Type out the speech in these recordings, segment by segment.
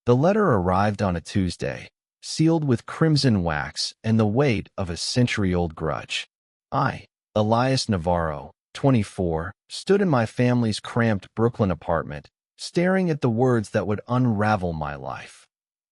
The letter arrived on a Tuesday, sealed with crimson wax and the weight of a century-old grudge. I, Elias Navarro, 24, stood in my family's cramped Brooklyn apartment, staring at the words that would unravel my life.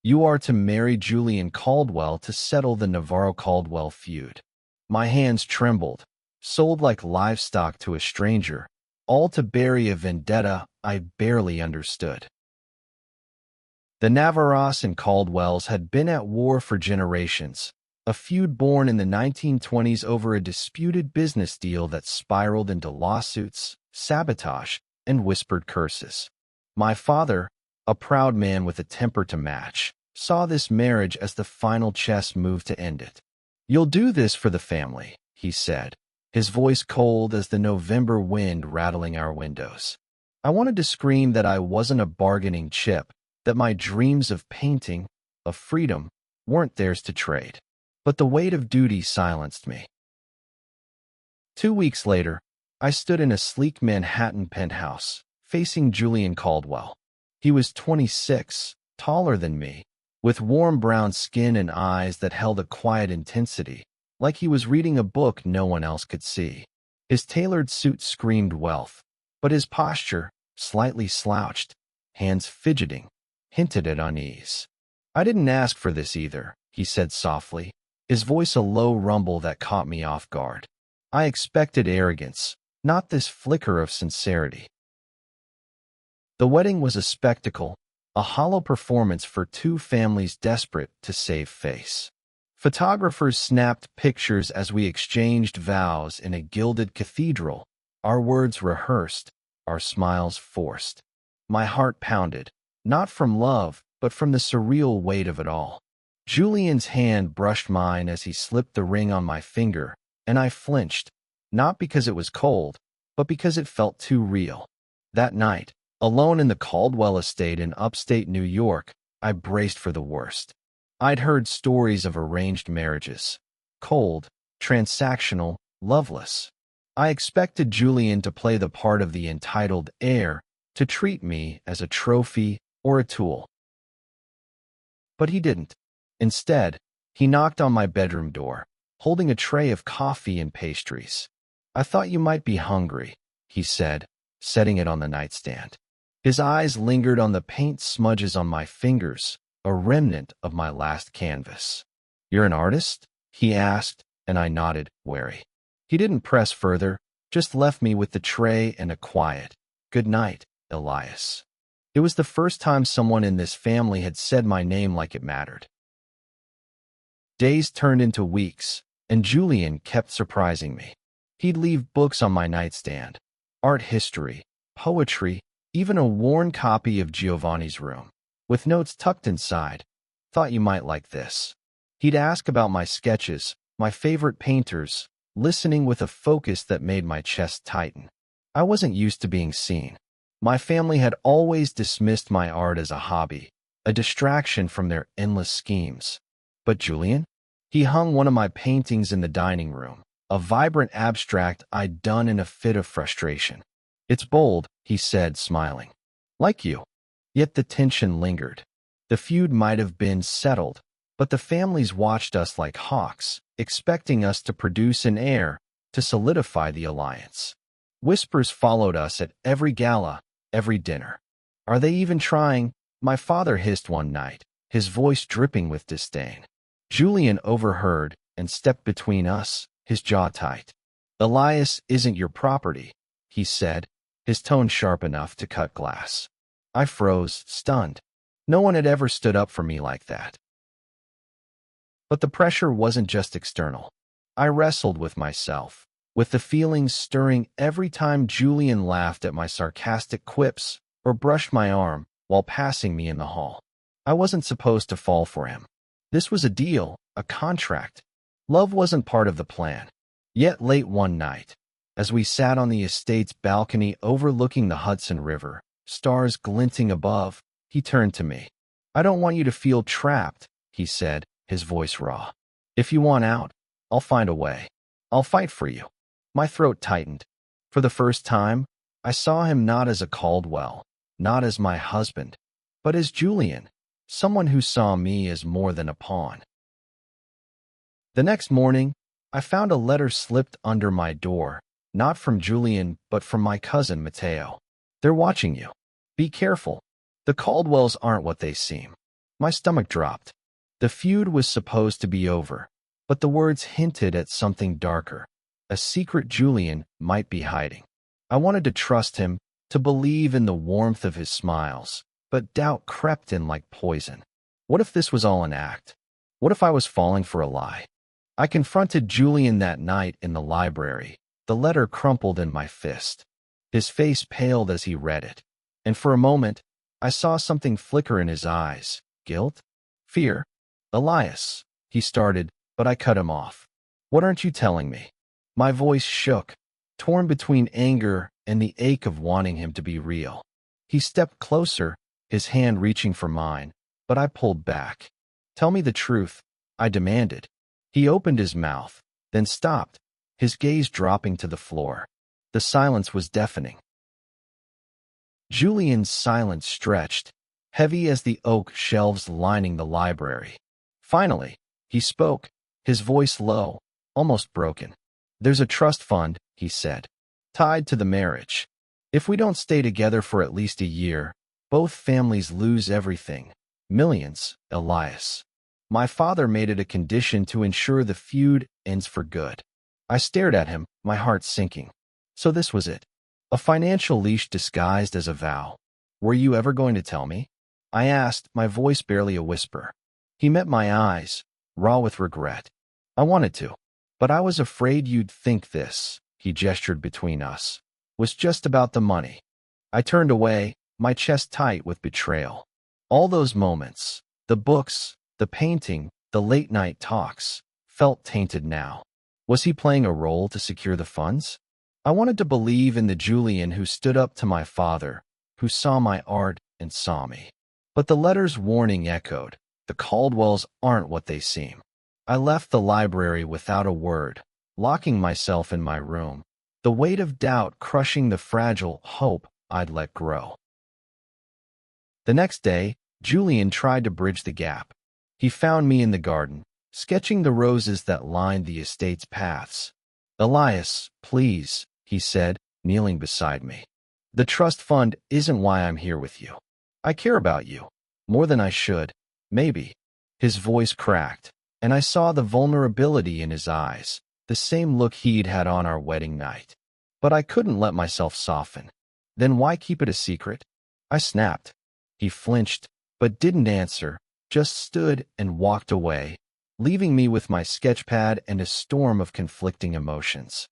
You are to marry Julian Caldwell to settle the Navarro-Caldwell feud. My hands trembled, sold like livestock to a stranger, all to bury a vendetta I barely understood. The Navarros and Caldwells had been at war for generations, a feud born in the 1920s over a disputed business deal that spiraled into lawsuits, sabotage, and whispered curses. My father, a proud man with a temper to match, saw this marriage as the final chess move to end it. "You'll do this for the family," he said, his voice cold as the November wind rattling our windows. I wanted to scream that I wasn't a bargaining chip, that my dreams of painting, of freedom, weren't theirs to trade. But the weight of duty silenced me. 2 weeks later, I stood in a sleek Manhattan penthouse, facing Julian Caldwell. He was 26, taller than me, with warm brown skin and eyes that held a quiet intensity, like he was reading a book no one else could see. His tailored suit screamed wealth, but his posture, slightly slouched, hands fidgeting, hinted at unease. "I didn't ask for this either," he said softly, his voice a low rumble that caught me off guard. I expected arrogance, not this flicker of sincerity. The wedding was a spectacle, a hollow performance for two families desperate to save face. Photographers snapped pictures as we exchanged vows in a gilded cathedral, our words rehearsed, our smiles forced. My heart pounded, not from love, but from the surreal weight of it all. Julian's hand brushed mine as he slipped the ring on my finger, and I flinched, not because it was cold, but because it felt too real. That night, alone in the Caldwell estate in upstate New York, I braced for the worst. I'd heard stories of arranged marriages. Cold, transactional, loveless. I expected Julian to play the part of the entitled heir, to treat me as a trophy or a tool. But he didn't. Instead, he knocked on my bedroom door, holding a tray of coffee and pastries. "I thought you might be hungry," he said, setting it on the nightstand. His eyes lingered on the paint smudges on my fingers, a remnant of my last canvas. "You're an artist?" he asked, and I nodded, wary. He didn't press further, just left me with the tray and a quiet, "Good night, Elias." It was the first time someone in this family had said my name like it mattered. Days turned into weeks, and Julian kept surprising me. He'd leave books on my nightstand, art history, poetry, even a worn copy of Giovanni's Room, with notes tucked inside. "Thought you might like this." He'd ask about my sketches, my favorite painters, listening with a focus that made my chest tighten. I wasn't used to being seen. My family had always dismissed my art as a hobby, a distraction from their endless schemes. But Julian? He hung one of my paintings in the dining room, a vibrant abstract I'd done in a fit of frustration. "It's bold," he said, smiling. "Like you." Yet the tension lingered. The feud might have been settled, but the families watched us like hawks, expecting us to produce an heir, to solidify the alliance. Whispers followed us at every gala, every dinner. "Are they even trying?" my father hissed one night, his voice dripping with disdain. Julian overheard and stepped between us, his jaw tight. "Elias isn't your property," he said, his tone sharp enough to cut glass. I froze, stunned. No one had ever stood up for me like that. But the pressure wasn't just external. I wrestled with myself, with the feelings stirring every time Julian laughed at my sarcastic quips or brushed my arm while passing me in the hall. I wasn't supposed to fall for him. This was a deal, a contract. Love wasn't part of the plan. Yet late one night, as we sat on the estate's balcony overlooking the Hudson River, stars glinting above, he turned to me. "I don't want you to feel trapped," he said, his voice raw. "If you want out, I'll find a way. I'll fight for you." My throat tightened. For the first time, I saw him not as a Caldwell, not as my husband, but as Julian, someone who saw me as more than a pawn. The next morning, I found a letter slipped under my door, not from Julian, but from my cousin Mateo. They're watching you. Be careful. The Caldwells aren't what they seem. My stomach dropped. The feud was supposed to be over, but the words hinted at something darker. A secret Julian might be hiding. I wanted to trust him, to believe in the warmth of his smiles, but doubt crept in like poison. What if this was all an act? What if I was falling for a lie? I confronted Julian that night in the library, the letter crumpled in my fist. His face paled as he read it, and for a moment, I saw something flicker in his eyes. Guilt? Fear? Elias, he started, but I cut him off. What aren't you telling me? My voice shook, torn between anger and the ache of wanting him to be real. He stepped closer, his hand reaching for mine, but I pulled back. Tell me the truth, I demanded. He opened his mouth, then stopped, his gaze dropping to the floor. The silence was deafening. Julian's silence stretched, heavy as the oak shelves lining the library. Finally, he spoke, his voice low, almost broken. There's a trust fund, he said, tied to the marriage. If we don't stay together for at least a year, both families lose everything. Millions, Elias. My father made it a condition to ensure the feud ends for good. I stared at him, my heart sinking. So this was it. A financial leash disguised as a vow. Were you ever going to tell me? I asked, my voice barely a whisper. He met my eyes, raw with regret. I wanted to, but I was afraid you'd think this, he gestured between us, was just about the money. I turned away, my chest tight with betrayal. All those moments, the books, the painting, the late-night talks, felt tainted now. Was he playing a role to secure the funds? I wanted to believe in the Julian who stood up to my father, who saw my art and saw me. But the letter's warning echoed. The Caldwells aren't what they seem. I left the library without a word, locking myself in my room, the weight of doubt crushing the fragile hope I'd let grow. The next day, Julian tried to bridge the gap. He found me in the garden, sketching the roses that lined the estate's paths. Elias, please, he said, kneeling beside me. The trust fund isn't why I'm here with you. I care about you, more than I should, maybe. His voice cracked, and I saw the vulnerability in his eyes, the same look he'd had on our wedding night. But I couldn't let myself soften. Then why keep it a secret? I snapped. He flinched, but didn't answer, just stood and walked away, leaving me with my sketchpad and a storm of conflicting emotions.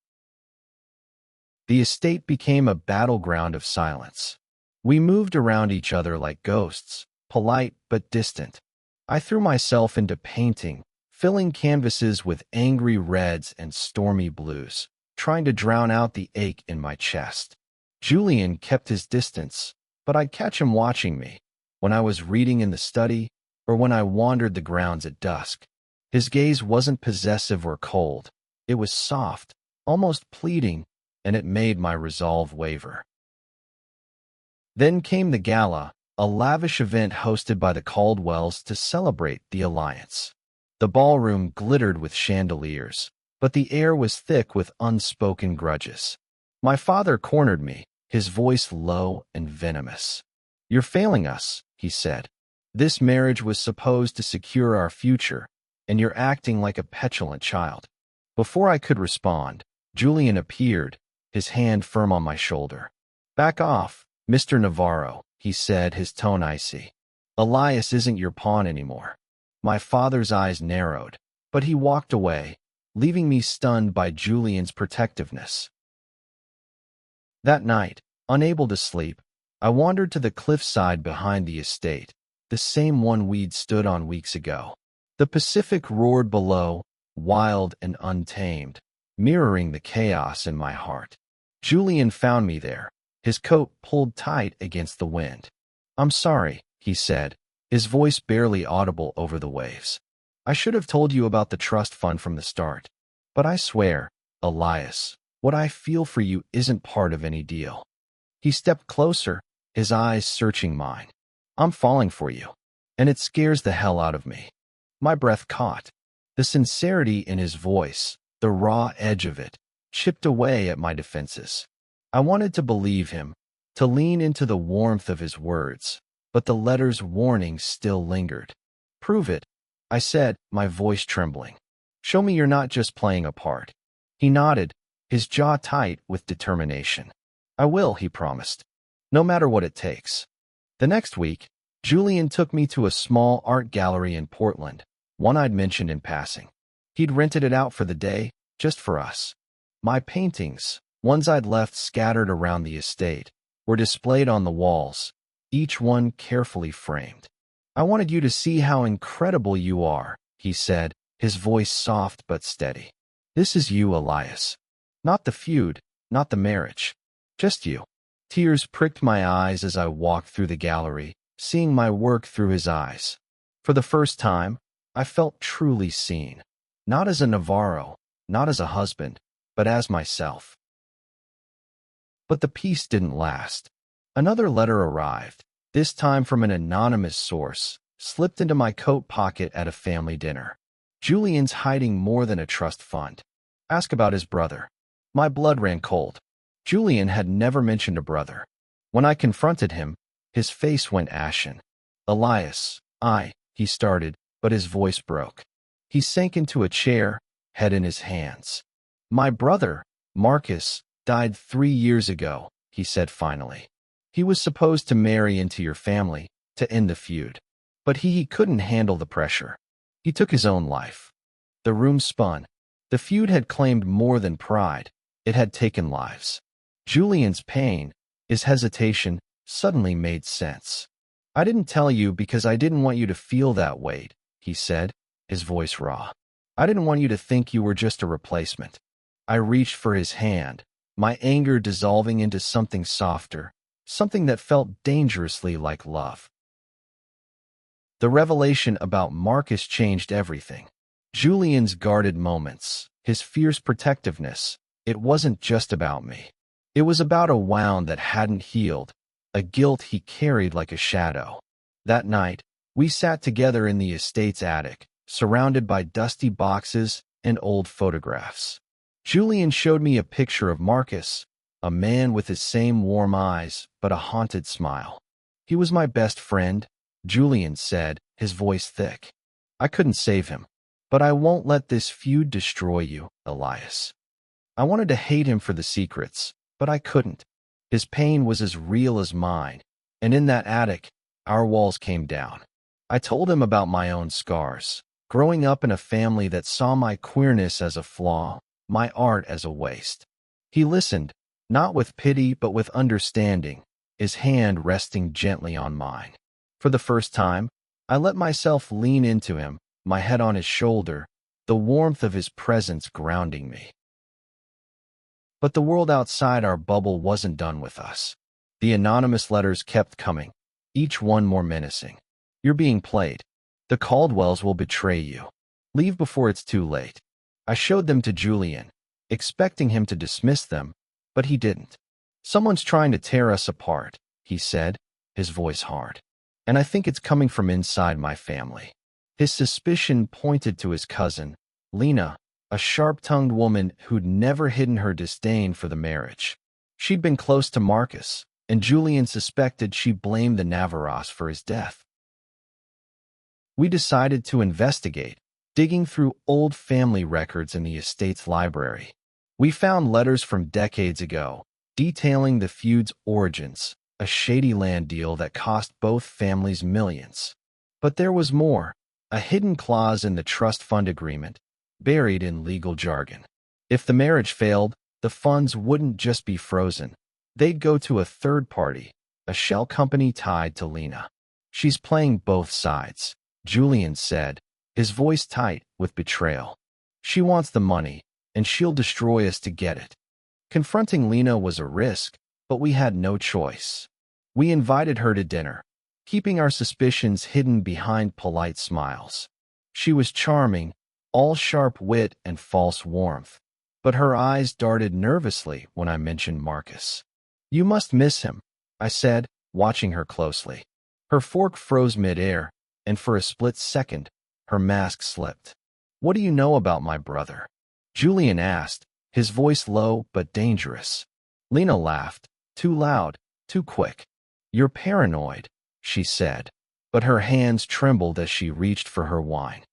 The estate became a battleground of silence. We moved around each other like ghosts, polite but distant. I threw myself into painting, filling canvases with angry reds and stormy blues, trying to drown out the ache in my chest. Julian kept his distance, but I'd catch him watching me, when I was reading in the study or when I wandered the grounds at dusk. His gaze wasn't possessive or cold. It was soft, almost pleading, and it made my resolve waver. Then came the gala, a lavish event hosted by the Caldwells to celebrate the alliance. The ballroom glittered with chandeliers, but the air was thick with unspoken grudges. My father cornered me, his voice low and venomous. You're failing us, he said. This marriage was supposed to secure our future, and you're acting like a petulant child. Before I could respond, Julian appeared, his hand firm on my shoulder. Back off, Mr. Navarro, he said, his tone icy. Elias isn't your pawn anymore. My father's eyes narrowed, but he walked away, leaving me stunned by Julian's protectiveness. That night, unable to sleep, I wandered to the cliffside behind the estate, the same one we'd stood on weeks ago. The Pacific roared below, wild and untamed, mirroring the chaos in my heart. Julian found me there, his coat pulled tight against the wind. I'm sorry, he said, his voice barely audible over the waves. I should have told you about the trust fund from the start. But I swear, Elias, what I feel for you isn't part of any deal. He stepped closer, his eyes searching mine. I'm falling for you. and it scares the hell out of me. My breath caught. The sincerity in his voice, the raw edge of it, chipped away at my defenses. I wanted to believe him, to lean into the warmth of his words, but the letter's warning still lingered. "Prove it," I said, my voice trembling. "Show me you're not just playing a part." He nodded, his jaw tight with determination. "I will," he promised. "No matter what it takes." The next week, Julian took me to a small art gallery in Portland, one I'd mentioned in passing. He'd rented it out for the day, just for us. My paintings, ones I'd left scattered around the estate, were displayed on the walls, each one carefully framed. "I wanted you to see how incredible you are," he said, his voice soft but steady. "This is you, Elias. Not the feud, not the marriage. Just you." Tears pricked my eyes as I walked through the gallery, seeing my work through his eyes. For the first time, I felt truly seen. Not as a Navarro, not as a husband, but as myself. But the peace didn't last. Another letter arrived, this time from an anonymous source, slipped into my coat pocket at a family dinner. "Julian's hiding more than a trust fund. Ask about his brother." My blood ran cold. Julian had never mentioned a brother. When I confronted him, his face went ashen. "Elias, he started, but his voice broke. He sank into a chair, head in his hands. "My brother, Marcus, died 3 years ago," he said finally. "He was supposed to marry into your family, to end the feud. But he couldn't handle the pressure. He took his own life." The room spun. The feud had claimed more than pride. It had taken lives. Julian's pain, his hesitation, suddenly made sense. "I didn't tell you because I didn't want you to feel that weight," he said, his voice raw. "I didn't want you to think you were just a replacement." I reached for his hand, my anger dissolving into something softer, something that felt dangerously like love. The revelation about Marcus changed everything. Julian's guarded moments, his fierce protectiveness, it wasn't just about me. It was about a wound that hadn't healed, a guilt he carried like a shadow. That night, we sat together in the estate's attic, surrounded by dusty boxes and old photographs. Julian showed me a picture of Marcus, a man with his same warm eyes but a haunted smile. "He was my best friend," Julian said, his voice thick. "I couldn't save him, but I won't let this feud destroy you, Elias." I wanted to hate him for the secrets, but I couldn't. His pain was as real as mine, and in that attic, our walls came down. I told him about my own scars, growing up in a family that saw my queerness as a flaw, my art as a waste. He listened, not with pity but with understanding, his hand resting gently on mine. For the first time, I let myself lean into him, my head on his shoulder, the warmth of his presence grounding me. But the world outside our bubble wasn't done with us. The anonymous letters kept coming, each one more menacing. "You're being played. The Caldwells will betray you. Leave before it's too late." I showed them to Julian, expecting him to dismiss them, but he didn't. "Someone's trying to tear us apart," he said, his voice hard. "And I think it's coming from inside my family." His suspicion pointed to his cousin, Lena, a sharp-tongued woman who'd never hidden her disdain for the marriage. She'd been close to Marcus, and Julian suspected she blamed the Navarros for his death. We decided to investigate, digging through old family records in the estate's library. We found letters from decades ago, detailing the feud's origins, a shady land deal that cost both families millions. But there was more, a hidden clause in the trust fund agreement, buried in legal jargon. If the marriage failed, the funds wouldn't just be frozen. They'd go to a third party, a shell company tied to Lena. "She's playing both sides," Julian said, his voice tight with betrayal. "She wants the money, and she'll destroy us to get it." Confronting Lena was a risk, but we had no choice. We invited her to dinner, keeping our suspicions hidden behind polite smiles. She was charming, all sharp wit and false warmth, but her eyes darted nervously when I mentioned Marcus. "You must miss him," I said, watching her closely. Her fork froze midair, and for a split second, her mask slipped. "What do you know about my brother?" Julian asked, his voice low but dangerous. Lena laughed, too loud, too quick. "You're paranoid," she said, but her hands trembled as she reached for her wine.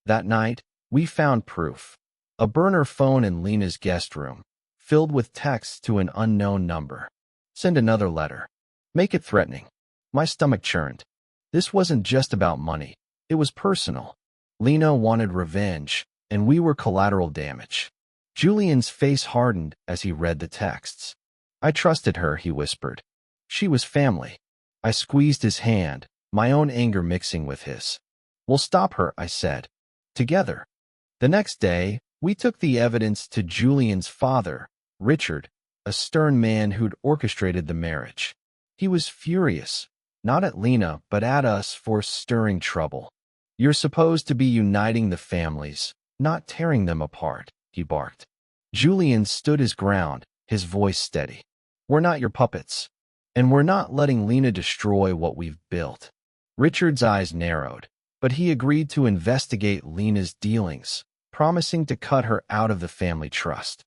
That night, we found proof. A burner phone in Lena's guest room, filled with texts to an unknown number. "Send another letter. Make it threatening." My stomach churned. This wasn't just about money. It was personal. Lena wanted revenge, and we were collateral damage. Julian's face hardened as he read the texts. "I trusted her," he whispered. "She was family." I squeezed his hand, my own anger mixing with his. "We'll stop her," I said. "Together." The next day, we took the evidence to Julian's father, Richard, a stern man who'd orchestrated the marriage. He was furious, not at Lena, but at us for stirring trouble. "You're supposed to be uniting the families, not tearing them apart," he barked. Julian stood his ground, his voice steady. "We're not your puppets. And we're not letting Lena destroy what we've built." Richard's eyes narrowed, but he agreed to investigate Lena's dealings, promising to cut her out of the family trust.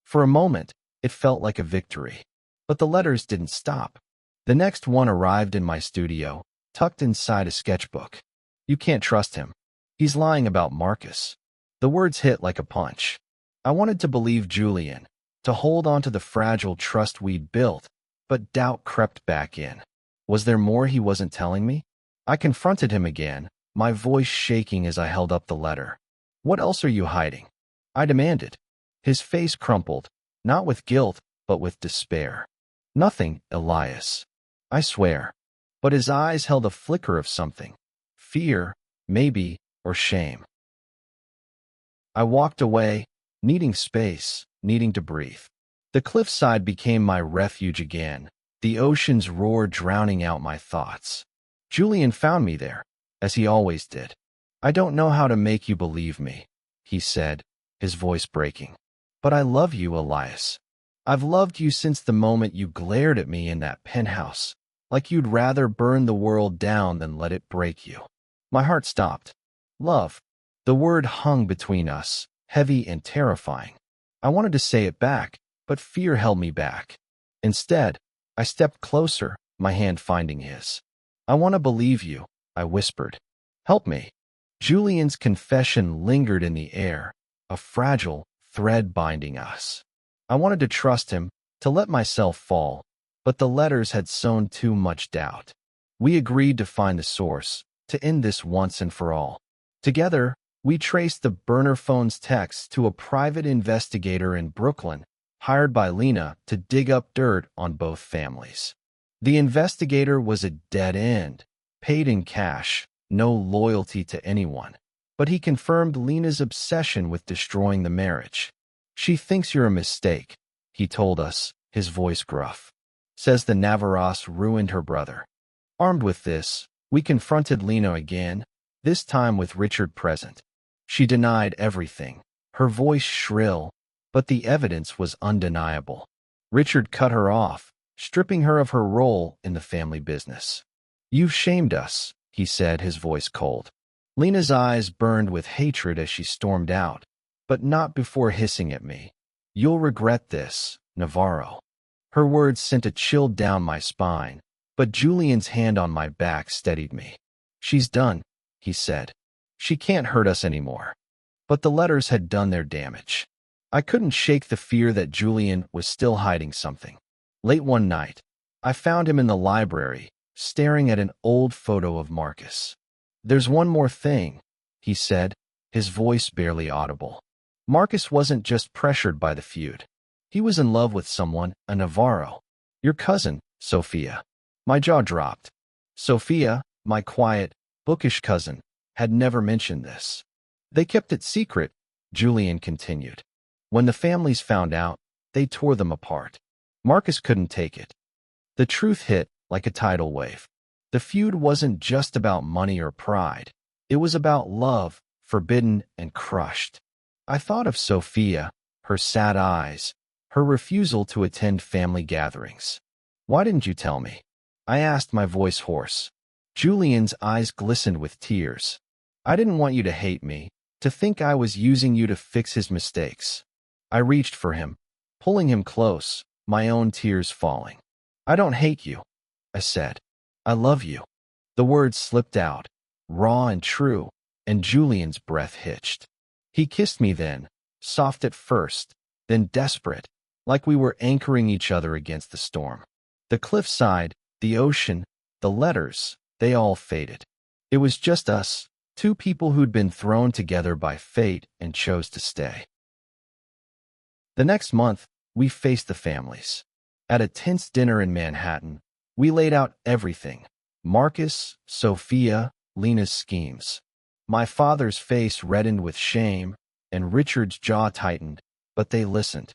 For a moment, it felt like a victory. But the letters didn't stop. The next one arrived in my studio, tucked inside a sketchbook. "You can't trust him. He's lying about Marcus." The words hit like a punch. I wanted to believe Julian, to hold on to the fragile trust we'd built, but doubt crept back in. Was there more he wasn't telling me? I confronted him again, my voice shaking as I held up the letter. "What else are you hiding?" I demanded. His face crumpled, not with guilt, but with despair. "Nothing, Elias. I swear." But his eyes held a flicker of something. Fear, maybe, or shame. I walked away, needing space, needing to breathe. The cliffside became my refuge again, the ocean's roar drowning out my thoughts. Julian found me there, as he always did. "I don't know how to make you believe me," he said, his voice breaking. "But I love you, Elias. I've loved you since the moment you glared at me in that penthouse, like you'd rather burn the world down than let it break you." My heart stopped. Love. The word hung between us, heavy and terrifying. I wanted to say it back, but fear held me back. Instead, I stepped closer, my hand finding his. "I want to believe you," I whispered. "Help me." Julian's confession lingered in the air, a fragile thread binding us. I wanted to trust him, to let myself fall, but the letters had sown too much doubt. We agreed to find the source, to end this once and for all. Together, we traced the burner phone's texts to a private investigator in Brooklyn, hired by Lena to dig up dirt on both families. The investigator was a dead end, paid in cash, no loyalty to anyone. But he confirmed Lena's obsession with destroying the marriage. "She thinks you're a mistake," he told us, his voice gruff. "Says the Navarros ruined her brother." Armed with this, we confronted Lena again, this time with Richard present. She denied everything, her voice shrill, but the evidence was undeniable. Richard cut her off, stripping her of her role in the family business. "You've shamed us," he said, his voice cold. Lena's eyes burned with hatred as she stormed out, but not before hissing at me. "You'll regret this, Navarro." Her words sent a chill down my spine, but Julian's hand on my back steadied me. "She's done," he said. "She can't hurt us anymore." But the letters had done their damage. I couldn't shake the fear that Julian was still hiding something. Late one night, I found him in the library, staring at an old photo of Marcus. "There's one more thing," he said, his voice barely audible. "Marcus wasn't just pressured by the feud. He was in love with someone, a Navarro. Your cousin, Sophia." My jaw dropped. Sophia, my quiet, bookish cousin, had never mentioned this. "They kept it secret," Julian continued. "When the families found out, they tore them apart. Marcus couldn't take it." The truth hit like a tidal wave. The feud wasn't just about money or pride. It was about love, forbidden and crushed. I thought of Sophia, her sad eyes, her refusal to attend family gatherings. "Why didn't you tell me?" I asked, my voice hoarse. Julian's eyes glistened with tears. I didn't want you to hate me, to think I was using you to fix his mistakes. I reached for him, pulling him close, my own tears falling. I don't hate you, I said. I love you. The words slipped out, raw and true, and Julian's breath hitched. He kissed me then, soft at first, then desperate, like we were anchoring each other against the storm. The cliffside, the ocean, the letters, they all faded. It was just us, two people who'd been thrown together by fate and chose to stay. The next month, we faced the families. At a tense dinner in Manhattan, we laid out everything: Marcus, Sophia, Lena's schemes. My father's face reddened with shame, and Richard's jaw tightened, but they listened.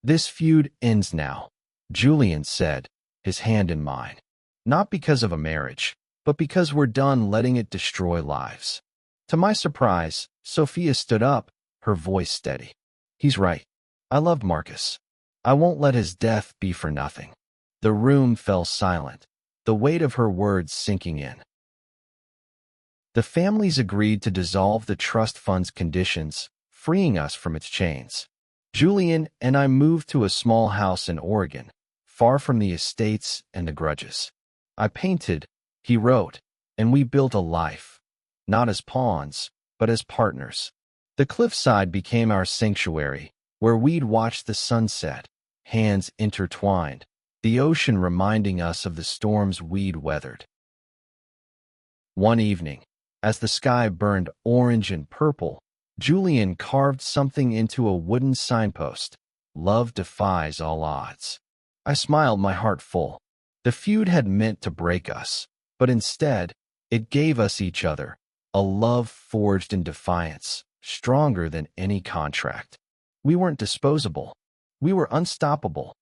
This feud ends now, Julian said, his hand in mine. Not because of a marriage, but because we're done letting it destroy lives. To my surprise, Sophia stood up, her voice steady. He's right. I loved Marcus. I won't let his death be for nothing. The room fell silent, the weight of her words sinking in. The families agreed to dissolve the trust fund's conditions, freeing us from its chains. Julian and I moved to a small house in Oregon, far from the estates and the grudges. I painted, he wrote, and we built a life, not as pawns, but as partners. The cliffside became our sanctuary, where we'd watch the sunset, hands intertwined, the ocean reminding us of the storms we'd weathered. One evening, as the sky burned orange and purple, Julian carved something into a wooden signpost: "Love defies all odds." I smiled, my heart full. The feud had meant to break us, but instead, it gave us each other, a love forged in defiance, stronger than any contract. We weren't disposable. We were unstoppable,